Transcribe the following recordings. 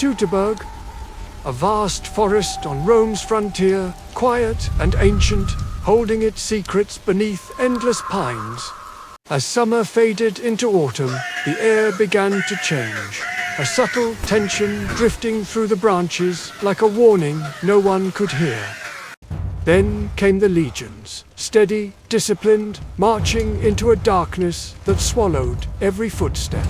Teutoburg, a vast forest on Rome's frontier, quiet and ancient, holding its secrets beneath endless pines. As summer faded into autumn, the air began to change. A subtle tension drifting through the branches like a warning no one could hear. Then came the legions, steady, disciplined, marching into a darkness that swallowed every footstep.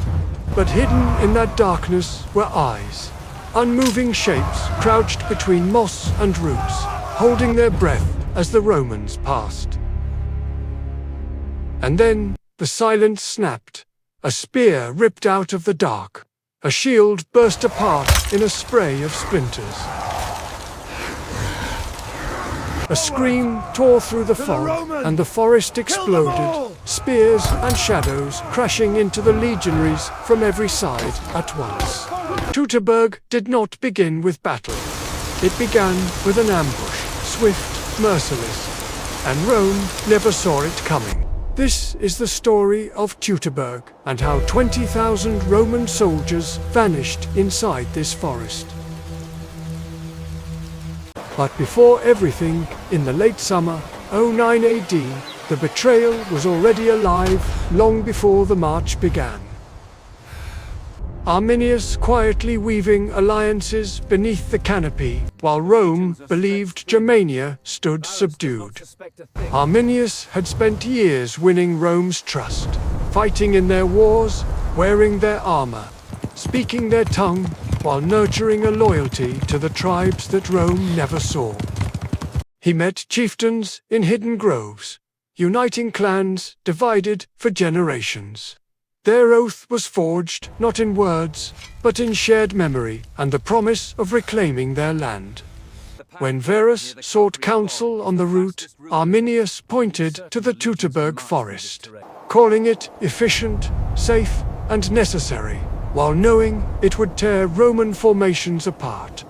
But hidden in that darkness were eyes. Unmoving shapes crouched between moss and roots, holding their breath as the Romans passed. And then the silence snapped. A spear ripped out of the dark. A shield burst apart in a spray of splinters. A scream tore through the fog, and the forest exploded, spears and shadows crashing into the legionaries from every side at once. Tutterberg did not begin with battle. It began with an ambush, swift, merciless, and Rome never saw it coming. This is the story of Teutoburg and how 20,000 Roman soldiers vanished inside this forest. But before everything, in the late summer, 09 AD, the betrayal was already alive long before the march began. Arminius quietly weaving alliances beneath the canopy, while Rome believed Germania stood subdued. Arminius had spent years winning Rome's trust, fighting in their wars, wearing their armor, speaking their tongue, while nurturing a loyalty to the tribes that Rome never saw. He met chieftains in hidden groves, uniting clans divided for generations. Their oath was forged not in words, but in shared memory and the promise of reclaiming their land. When Varus sought counsel on the route, Arminius pointed to the Teutoburg Forest, calling it efficient, safe, and necessary, while knowing it would tear Roman formations apart.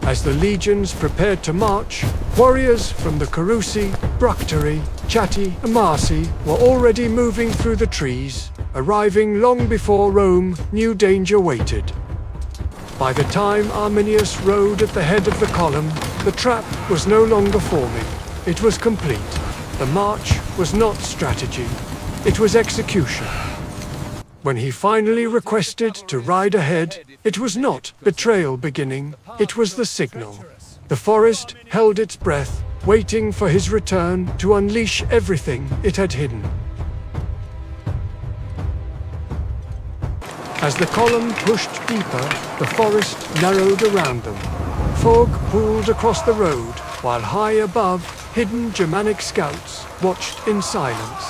As the legions prepared to march, warriors from the Carusi, Bructeri, Chatti, and Marsi were already moving through the trees, arriving long before Rome knew danger waited. By the time Arminius rode at the head of the column, the trap was no longer forming. It was complete. The march was not strategy, it was execution. When he finally requested to ride ahead, it was not betrayal beginning, it was the signal. The forest held its breath, waiting for his return to unleash everything it had hidden. As the column pushed deeper, the forest narrowed around them. Fog pooled across the road, while high above, hidden Germanic scouts watched in silence.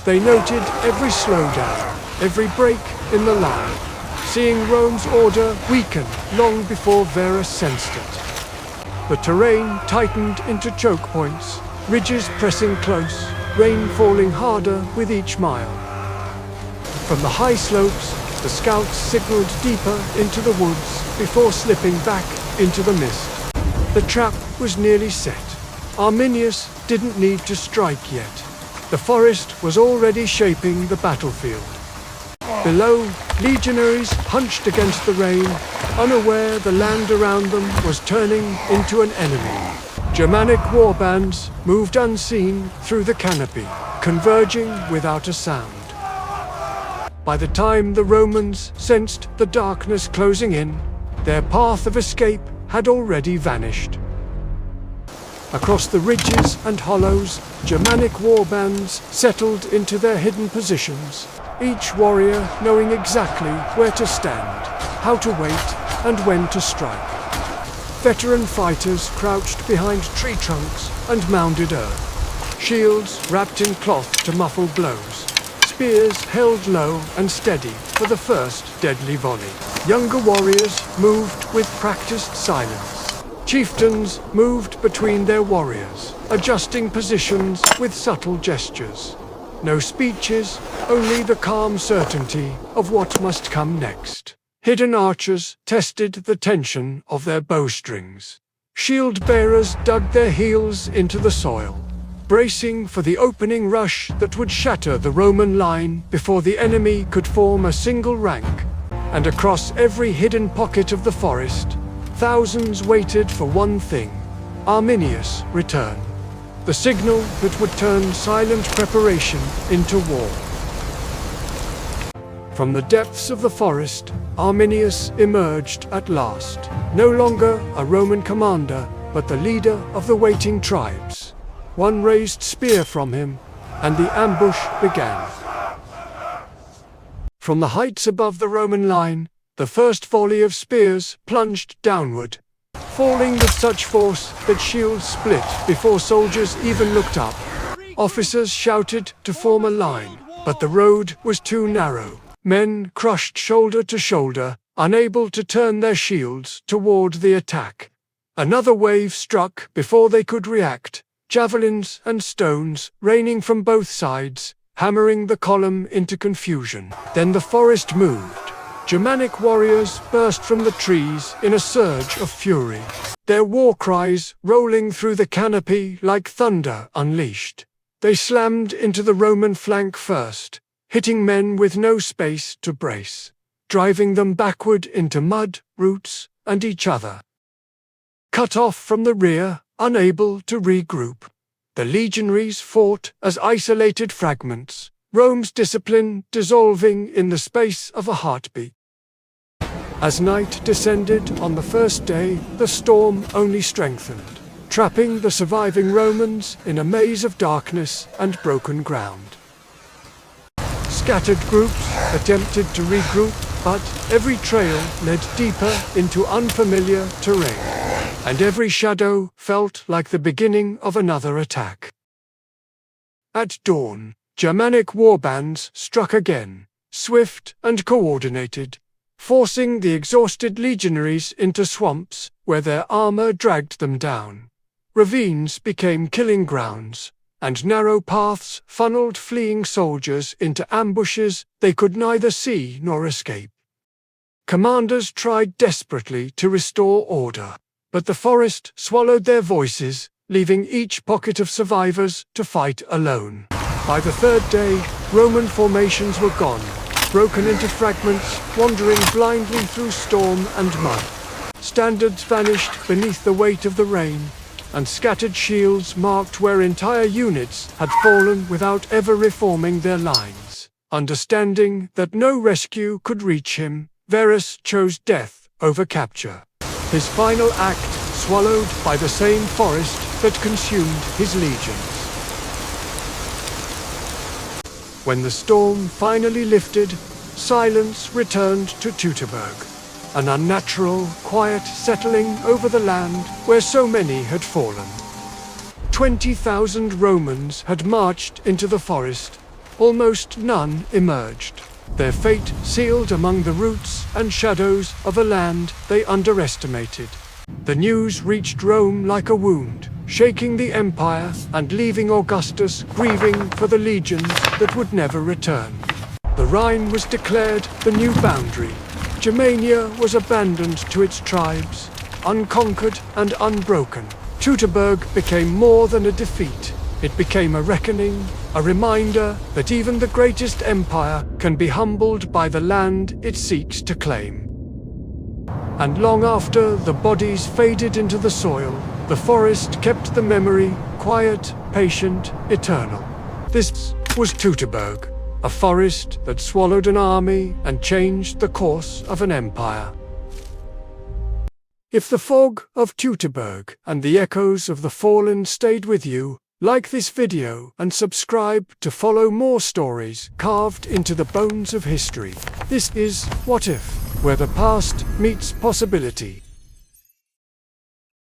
They noted every slowdown, every break in the line, seeing Rome's order weaken long before Varus sensed it. The terrain tightened into choke points, ridges pressing close, rain falling harder with each mile. From the high slopes, the scouts signaled deeper into the woods before slipping back into the mist. The trap was nearly set. Arminius didn't need to strike yet. The forest was already shaping the battlefield. Below, legionaries hunched against the rain, unaware the land around them was turning into an enemy. Germanic warbands moved unseen through the canopy, converging without a sound. By the time the Romans sensed the darkness closing in, their path of escape had already vanished. Across the ridges and hollows, Germanic warbands settled into their hidden positions, each warrior knowing exactly where to stand, how to wait, and when to strike. Veteran fighters crouched behind tree trunks and mounded earth, shields wrapped in cloth to muffle blows, spears held low and steady for the first deadly volley. Younger warriors moved with practiced silence. Chieftains moved between their warriors, adjusting positions with subtle gestures. No speeches, only the calm certainty of what must come next. Hidden archers tested the tension of their bowstrings. Shield bearers dug their heels into the soil, bracing for the opening rush that would shatter the Roman line before the enemy could form a single rank. and across every hidden pocket of the forest, thousands waited for one thing: Arminius' return. The signal that would turn silent preparation into war. From the depths of the forest, Arminius emerged at last, no longer a Roman commander, but the leader of the waiting tribes. One raised spear from him, and the ambush began. From the heights above the Roman line, the first volley of spears plunged downward, falling with such force that shields split before soldiers even looked up. Officers shouted to form a line, but the road was too narrow. Men crushed shoulder to shoulder, unable to turn their shields toward the attack. Another wave struck before they could react, javelins and stones raining from both sides, hammering the column into confusion. Then the forest moved. Germanic warriors burst from the trees in a surge of fury, their war cries rolling through the canopy like thunder unleashed. They slammed into the Roman flank first, hitting men with no space to brace, driving them backward into mud, roots, and each other. Cut off from the rear, unable to regroup, the legionaries fought as isolated fragments, Rome's discipline dissolving in the space of a heartbeat. As night descended on the first day, the storm only strengthened, trapping the surviving Romans in a maze of darkness and broken ground. Scattered groups attempted to regroup, but every trail led deeper into unfamiliar terrain, and every shadow felt like the beginning of another attack. At dawn, Germanic warbands struck again, swift and coordinated, forcing the exhausted legionaries into swamps where their armor dragged them down. Ravines became killing grounds, and narrow paths funneled fleeing soldiers into ambushes they could neither see nor escape. Commanders tried desperately to restore order, but the forest swallowed their voices, leaving each pocket of survivors to fight alone. By the third day, Roman formations were gone, broken into fragments, wandering blindly through storm and mud. Standards vanished beneath the weight of the rain, and scattered shields marked where entire units had fallen without ever reforming their lines. Understanding that no rescue could reach him, Varus chose death over capture, his final act swallowed by the same forest that consumed his legions. When the storm finally lifted, silence returned to Teutoburg. An unnatural, quiet settling over the land where so many had fallen. 20,000 Romans had marched into the forest. Almost none emerged, their fate sealed among the roots and shadows of a land they underestimated. The news reached Rome like a wound, shaking the empire and leaving Augustus grieving for the legions that would never return. The Rhine was declared the new boundary. Germania was abandoned to its tribes, unconquered and unbroken. Teutoburg became more than a defeat. It became a reckoning, a reminder that even the greatest empire can be humbled by the land it seeks to claim. And long after the bodies faded into the soil, the forest kept the memory, quiet, patient, eternal. This was Teutoburg. A forest that swallowed an army and changed the course of an empire. If the fog of Teutoburg and the echoes of the fallen stayed with you, like this video and subscribe to follow more stories carved into the bones of history. This is What If, where the past meets possibility.